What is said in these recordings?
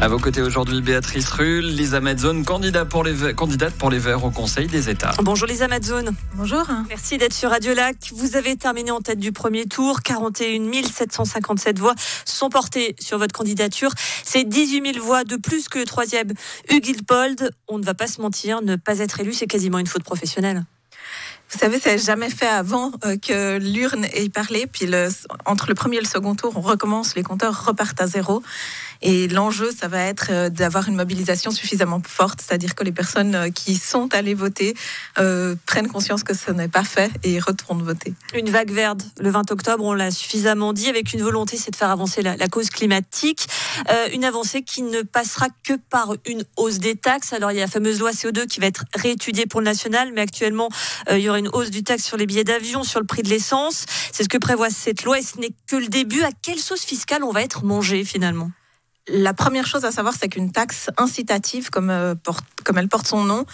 À vos côtés aujourd'hui, Béatrice Rulle, Lisa Medzone, candidate pour les Verts au Conseil des États. Bonjour Lisa Medzone. Bonjour. Merci d'être sur Radio Lac. Vous avez terminé en tête du premier tour. 41 757 voix sont portées sur votre candidature. C'est 18 000 voix de plus que le troisième, Hugues Hiltpold. On ne va pas se mentir, ne pas être élu, c'est quasiment une faute professionnelle. Vous savez, ça n'est jamais fait avant que l'urne ait parlé. Puis entre le premier et le second tour, on recommence, les compteurs repartent à zéro. Et l'enjeu, ça va être d'avoir une mobilisation suffisamment forte, c'est-à-dire que les personnes qui sont allées voter prennent conscience que ce n'est pas fait et retournent voter. Une vague verte le 20 octobre, on l'a suffisamment dit, avec une volonté, c'est de faire avancer la cause climatique. Une avancée qui ne passera que par une hausse des taxes. Alors, il y a la fameuse loi CO2 qui va être réétudiée pour le national, mais actuellement, il y aura une hausse du taxe sur les billets d'avion, sur le prix de l'essence. C'est ce que prévoit cette loi et ce n'est que le début. À quelle sauce fiscale on va être mangé finalement ? La première chose à savoir, c'est qu'une taxe incitative, comme elle porte son nom,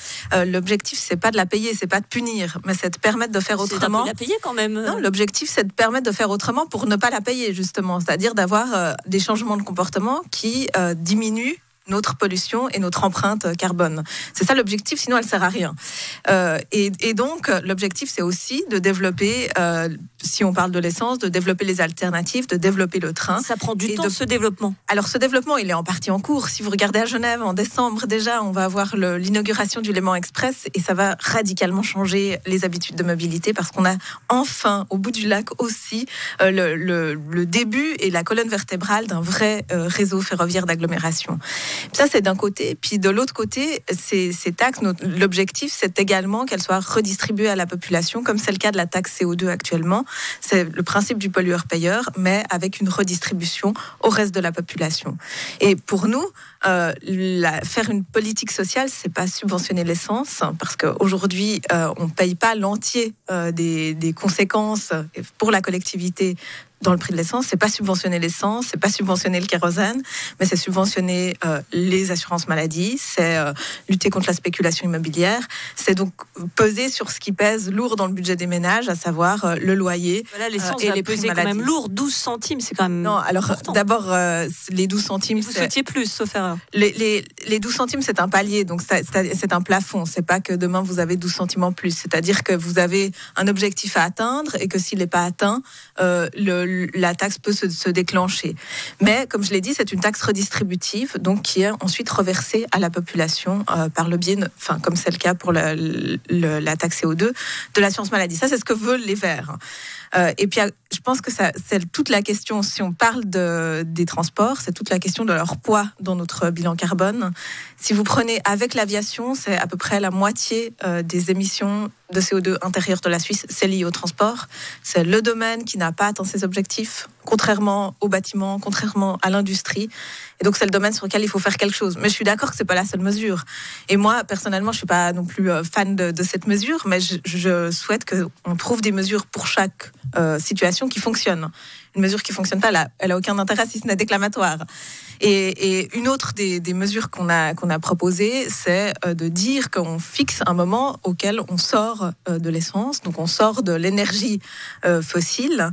l'objectif, c'est pas de la payer, c'est pas de punir, mais c'est de permettre de faire autrement. C'est de la payer quand même. Non, l'objectif, c'est de permettre de faire autrement pour ne pas la payer, justement. C'est-à-dire d'avoir des changements de comportement qui diminuent notre pollution et notre empreinte carbone. C'est ça l'objectif, sinon elle sert à rien. Et donc, l'objectif, c'est aussi de développer, si on parle de l'essence, de développer les alternatives, de développer le train. Ça prend du temps, ce développement. Alors, ce développement, il est en partie en cours. Si vous regardez à Genève, en décembre, déjà, on va avoir l'inauguration du Léman Express et ça va radicalement changer les habitudes de mobilité parce qu'on a enfin, au bout du lac aussi, le début et la colonne vertébrale d'un vrai réseau ferroviaire d'agglomération. Ça, c'est d'un côté. Puis de l'autre côté, ces taxes, l'objectif, c'est également qu'elles soient redistribuées à la population, comme c'est le cas de la taxe CO2 actuellement. C'est le principe du pollueur-payeur, mais avec une redistribution au reste de la population. Et pour nous, faire une politique sociale, c'est pas subventionner l'essence, parce qu'aujourd'hui, on ne paye pas l'entier des conséquences pour la collectivité dans le prix de l'essence. C'est pas subventionner l'essence, c'est pas subventionner le kérosène, mais c'est subventionner les assurances maladie, c'est lutter contre la spéculation immobilière, c'est donc peser sur ce qui pèse lourd dans le budget des ménages, à savoir le loyer. Voilà, l'essence et va les peser quand même lourd, 12 centimes, c'est quand même non, alors important. D'abord, les 12 centimes... Vous souhaitiez plus, sauf erreur. Les 12 centimes, c'est un palier, donc c'est un plafond. C'est pas que demain, vous avez 12 centimes en plus. C'est-à-dire que vous avez un objectif à atteindre et que s'il n'est pas atteint, la taxe peut se déclencher. Mais, comme je l'ai dit, c'est une taxe redistributive, donc qui est ensuite reversée à la population par le biais, comme c'est le cas pour la taxe CO2, de l'assurance maladie. Ça, c'est ce que veulent les Verts. Et puis, je pense que c'est toute la question, si on parle des transports, c'est toute la question de leur poids dans notre bilan carbone. Si vous prenez avec l'aviation, c'est à peu près la moitié des émissions de CO2 intérieures de la Suisse, c'est lié au transport. C'est le domaine qui n'a pas atteint ses objectifs, contrairement au bâtiment, contrairement à l'industrie. Et donc, c'est le domaine sur lequel il faut faire quelque chose. Mais je suis d'accord que c'est pas la seule mesure. Et moi, personnellement, je suis pas non plus fan de cette mesure, mais je souhaite qu'on trouve des mesures pour chaque situation qui fonctionne. Une mesure qui fonctionne pas, elle a aucun intérêt si ce n'est déclamatoire. Et une autre des mesures qu'on a proposées, c'est de dire qu'on fixe un moment auquel on sort de l'essence, donc on sort de l'énergie fossile.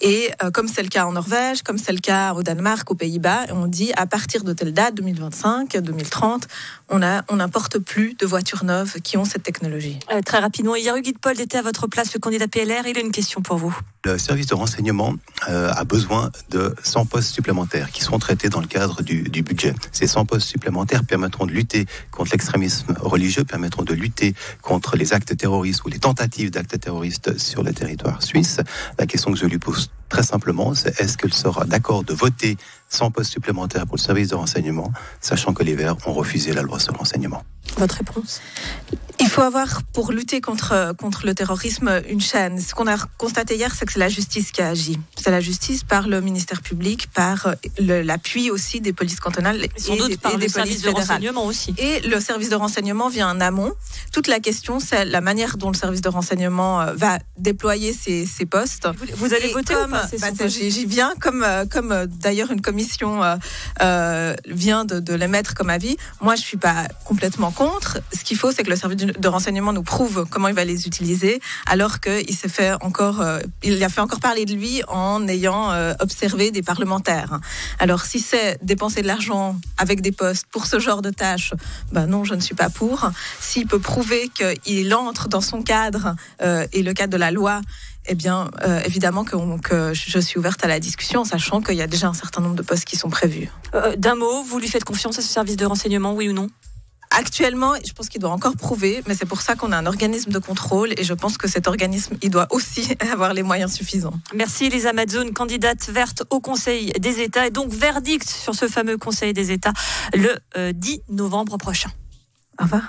Et comme c'est le cas en Norvège, comme c'est le cas au Danemark, aux Pays-Bas, on dit à partir de telle date, 2025, 2030, on n'importe plus de voitures neuves qui ont cette technologie. Très rapidement, hier, Hugues Hiltpold était à votre place, le candidat PLR. Il a une question pour vous. Le service de renseignement a besoin de 100 postes supplémentaires qui seront traités dans le cadre du budget. Ces 100 postes supplémentaires permettront de lutter contre l'extrémisme religieux, permettront de lutter contre les actes terroristes ou les tentatives d'actes terroristes sur le territoire suisse. La question que je lui pose très simplement, c'est est-ce qu'elle sera d'accord de voter 100 postes supplémentaires pour le service de renseignement, sachant que les Verts ont refusé la loi sur le renseignement. Votre réponse ? Il faut avoir, pour lutter contre le terrorisme, une chaîne. Ce qu'on a constaté hier, c'est que c'est la justice qui a agi. C'est la justice par le ministère public, par l'appui aussi des polices cantonales et des polices fédérales. Renseignement aussi. Et le service de renseignement vient en amont. Toute la question, c'est la manière dont le service de renseignement va déployer ses postes. Vous allez voter ou pas ? J'y viens, comme d'ailleurs une commission vient de l'émettre comme avis. Moi, je ne suis pas complètement contre. contre, ce qu'il faut, c'est que le service de renseignement nous prouve comment il va les utiliser, alors qu'il a fait encore parler de lui en ayant observé des parlementaires. Alors, si c'est dépenser de l'argent avec des postes pour ce genre de tâches, non, je ne suis pas pour. S'il peut prouver qu'il entre dans son cadre et le cadre de la loi, évidemment que je suis ouverte à la discussion, sachant qu'il y a déjà un certain nombre de postes qui sont prévus. D'un mot, vous lui faites confiance à ce service de renseignement, oui ou non ? Actuellement, je pense qu'il doit encore prouver, mais c'est pour ça qu'on a un organisme de contrôle et je pense que cet organisme, il doit aussi avoir les moyens suffisants. Merci Elisa Madzone, candidate verte au Conseil des États et donc verdict sur ce fameux Conseil des États le 10 novembre prochain. Au revoir.